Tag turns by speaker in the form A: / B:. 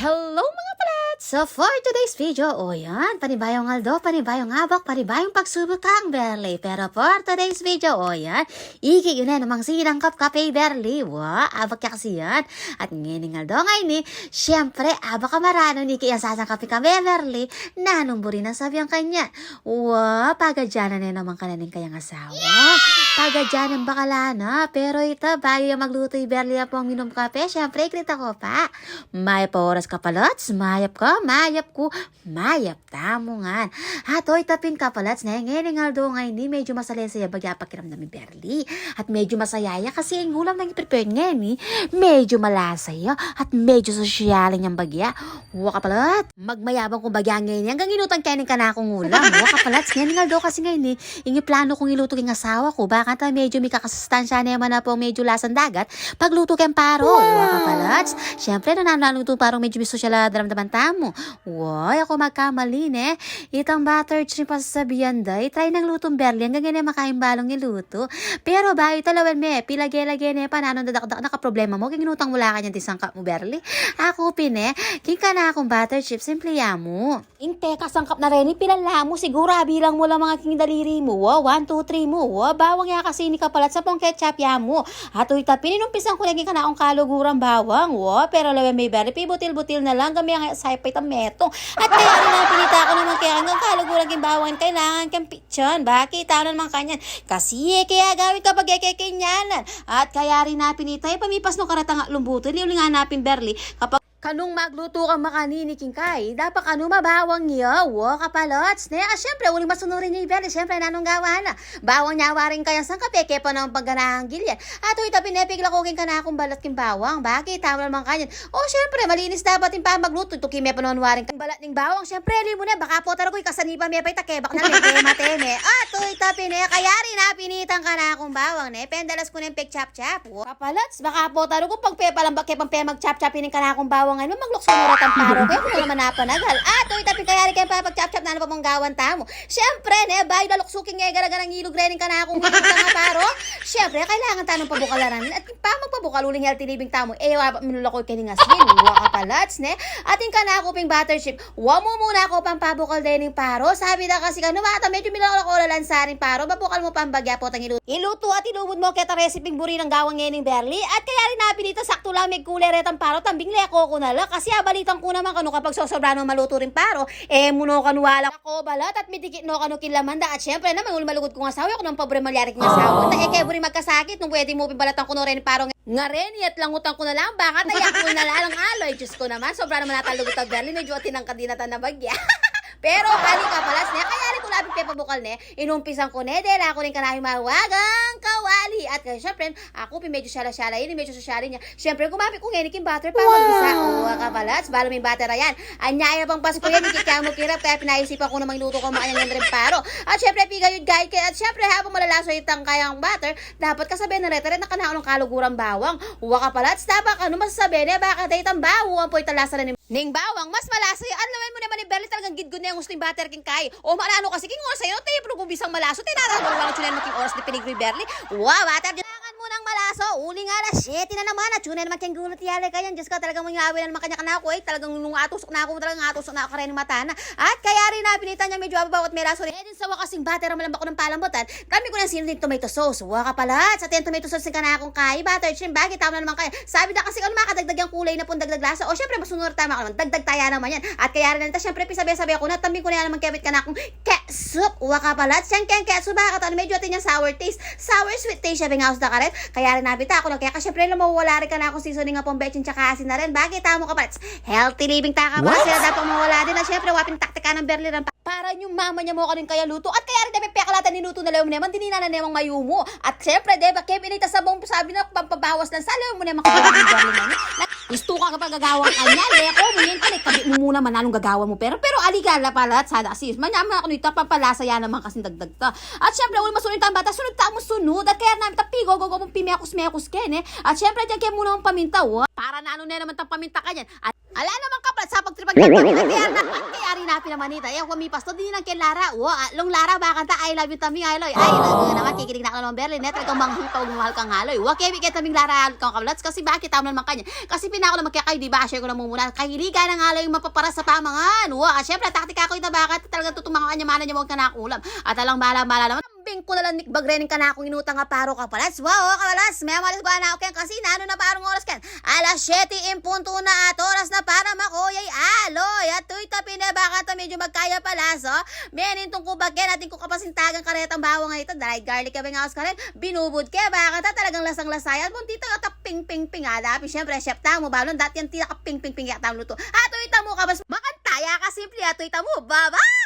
A: Hello mga palats! So for today's video, yan, panibayong aldo, panibayong habak, panibayong pagsubok ang Berly. Pero for today's video, yan, iki yun na namang sinangkap kape Berly. Abak ka kasi yan. At ngayon aldo ngayon syempre, abak ka marano ni kaya sasangkapi kami Berly, nanumburi na sabi ang kanya. Pagadyanan na naman kananing kayang asawa. Pagadyanan bakala na, pero ito, bago yung magluto yung Berly na pong minom kape, syempre, kita ko pa. May oras ka palats, mayap ka, mayap ko, mayap tamungan. Hatoy tapin ka palats, ngayon aldo ngayon medyo masaya saya bagya pakiram namin Berly. At medyo masayaya kasi ang ulam nang i-prepare ngayon medyo malasaya at medyo sosyaling niyang bagya. Waka palat, magmayabang kong bagya ngayon hanggang inutang kainin ka na akong ulam. Waka palats, ngayon aldo kasi ngayon ingi plano kong iluto king asawa ko. Baka ta medyo may kakasustansya naman na po medyo lasang dagat pagluto kang paro. Waka palats, syempre nananaluto parang medyo may sosyal daramdaman tamo. Ako magkamali itang butter shrimp pa sasabihan day. Try ng lutong Berly hanggang ganyan makain balong iluto. Pero ba talawan pilagay-lagay pa nanon dadak nakaproblema mo. Ginutang wala ka niyan tisangkap mo Berly. Ako king ka na akong butter shrimp simple mo. Inte kasangkap na rin pilala mo siguro bilang mo lang mga king daliri mo. 1, 2, 3 mo. Bawang ya kasi ni kapalat sa pong ketchup ya mo. Hatoy tapin inumpisan ko lagi ka na akong kalugurang bawang. Pero lawan may Berly butil-butil na lang kami ang saypay tametong. At kaya rin napilita ko naman kaya hanggang kalugurang kimbawan kailangan kang pitchan. Bakit? Ano naman kanyan? Kasi kaya gawin kapag kekenyanan. At kaya rin napinitay pamipas no karatang lumbuto. Hindi nga napin Berly kapag kanung magluto kang makaniniking kay, dapat mabawang niya, kapalots. Siyempre, uling masunurin niya Berly, siyempre, nanong gawa na. Bawang niya waring kaya sang kape, kepa ng pagganahang gilyan. At ito, pinepigla ko king ka na akong balat king bawang. Bakit? Tama naman kanyan. Siyempre, malinis dapat yung pa magluto. Ito, kime pa naman waring kang balat ning bawang. Siyempre, li mo na, baka po talago'y kasanipa may pa'y takebak na mateme. At ito, kaya rin napinitan ka na akong bawang, pendalas ko na yung pek-chap-chap. Kapalots, baka po talago pag pepa lang bakit pang mag-chap-chapinin ka na akong bawang ngayon, maglukso mo ratang paro kaya kung naman napanagal. Ito, itapin kaya rin kayo papag-chap-chap na ano pa mong gawan tamo. Siyempre, bayo na luksuking garagarang ilog rening ka na akong mga paro. Siyempre, kailangan tanong pabukalaran. At pa magpabukal uling healthy living tamo. Minulakoy kayo nga skin. Kapalats, ating ka na ako ping butter chip. Mo muna ako pang pabukal rening paro. Sabi na kasi ka, mata, medyo minalakola lansaring paro. Babukal mo pang bagya po tang iluto. Iluto at ilubod mo kita resiping buri ng gawang ngayon Berly. At kaya rin napinita sakto lang may kulay retang paro. Tambing leko ko na lang. Kasi balitan ko naman kano kapag sobrang maluto rin paro, muno kanwala ako balat at midikit no kano kilamanda. At syempre naman, malugod ko nga sawi ako ng pobre malyarik nga sawa. Kaya buri magkasakit, nung pwede mo pinbalatan ko no rin paro nga rin, at langutan ko na lang, baka tayak ko na lang aloy. Diyos ko naman, sobrang naman natalugot ang Berly, medyo tinangkad din natin na bagya. Pero hali ka palas kaya rin ko labing pepabukal inumpisan ko dahil ako rin kanahin mawagang kawali. At kaya syempre, ako medyo syala-syala yun, medyo sosyali niya. Syempre, gumamit ko ngayon yung butter para mag-isa. Kapalats, balo may butter na yan. Anyaya pang Pasko yan, ikikamo kirap, kaya pinaisipan ko na magluto ko maanyang rin paro. At syempre, pigayod guide kaya, at syempre, habang malalaso itang kayang butter, dapat kasabihin na reta rin na kanaon ng kalugurang bawang. Kapalats, dapat masasabihin baka dahil itang bawang po italasa na ning bawang, mas malaso yun. Alam mo naman ni Berly talagang gidgod na yung gusto yung butter king kay. Malano kasi king oras sa'yo, tayo pero kung bisang malaso, tinaragol lang chunan mo king oras ni pinigri Berly. Butter, kailangan mo ng malaso. Uli nga na, shit na naman. At chunan naman keng gulot yale kayan. Diyos ka, talagang mga awin na naman kanya ka na ako talagang nung atusok na ako, talagang atusok na ako rin ng mata na. At kaya rin napinitan niya medyo ababaw at may laso rin. Din sa wakasing butter ang malambak ko ng palambutan. Dami ko ng sinunod tomato sauce. Kapalat, sa tomato sauce ka na akong kay. Butter shrimp, bakit tama na naman kaya? Sabi na kasi makadagdag yung kulay na pong dagdag lasa. Syempre, masunod tama ka naman. Dagdag taya naman yan. At kaya rin nito, syempre, pisabi-sabi ako na, tambing ko na yan naman kebit ka na akong ketchup. Kapalat, siyang ketchup, bakit medyo atin yung sour taste. Sour sweet taste, siya house na ka rin. Kaya rin nabita ako lang. Kaya syempre, mawawala rin ka na akong seasoning nga pong bechin tsaka asin na rin. Bakit tamo kapalat? Healthy living taka ba? Sila dapat mawala din. At syempre, waping taktika ng Berly rin. Para yung mama niya mo ka rin kaya luto. At kaya rin namin pekalatan niluto na lang naman. Dinina na namang mayumo. At syempre, kebit ita sabong sabi na pampabawas lang. Salaw mo naman kapag ng Berly namin. Gusto ka kapag gagawang kanya, leko mo yan ka, tabi mo muna mananong gagawa mo. Pero aligala pala at sada asis. Manyaman ako nito, papalasa yan naman kasi dagdag ta. At syempre, ulit masunod ang bata, sunod ta mo sunod. At kaya namin tapigo, mong pimekos-mekos ken At syempre, dyan kaya muna ang paminta, para na ano na naman tang paminta ka yan. At ala naman kapal sa pagtripag kaya rin happy naman ita. Ayaw kumipas to din lang kay Lara. Long Lara bakanta I love you tami aloy. Naman kikinig na ka naman Berlin. Net ikaw manghutaw mahal kang haloy. Kaya bigay taming Lara kang kablats kasi bakit tama naman kanya. Kasi pinako naman kaya kayo di ba share ko na muna. Kahiligan ng haloy yung mapapara sa pamangan. Syempre taktika ko ita bakit talagang tutumang kanya mana niya wag ka nakulam. At alang bala naman. Bing ko na lang nikbagrening ka na akong inutang nga paro ka palats. Kapalas, may malis ba na ako kasi nano na parang oras kan. Alas 7 in punto na at oras na para makoyay aloy. At tuy tapi na baka ta medyo magkaya palas. Menin tong kubagyan natin kung kapasintagang karetang bawang nga ito. Dahil garlic ka ba nga karet. Binubod ka baka ta talagang lasang-lasayan. Muntita ka taping-ping-ping. Dapi syempre chef tamo balon dati yan tila kaping-ping-ping yata luto. At tuy tamo ka bas makantaya ka simple at tuy tamo. Bye-bye!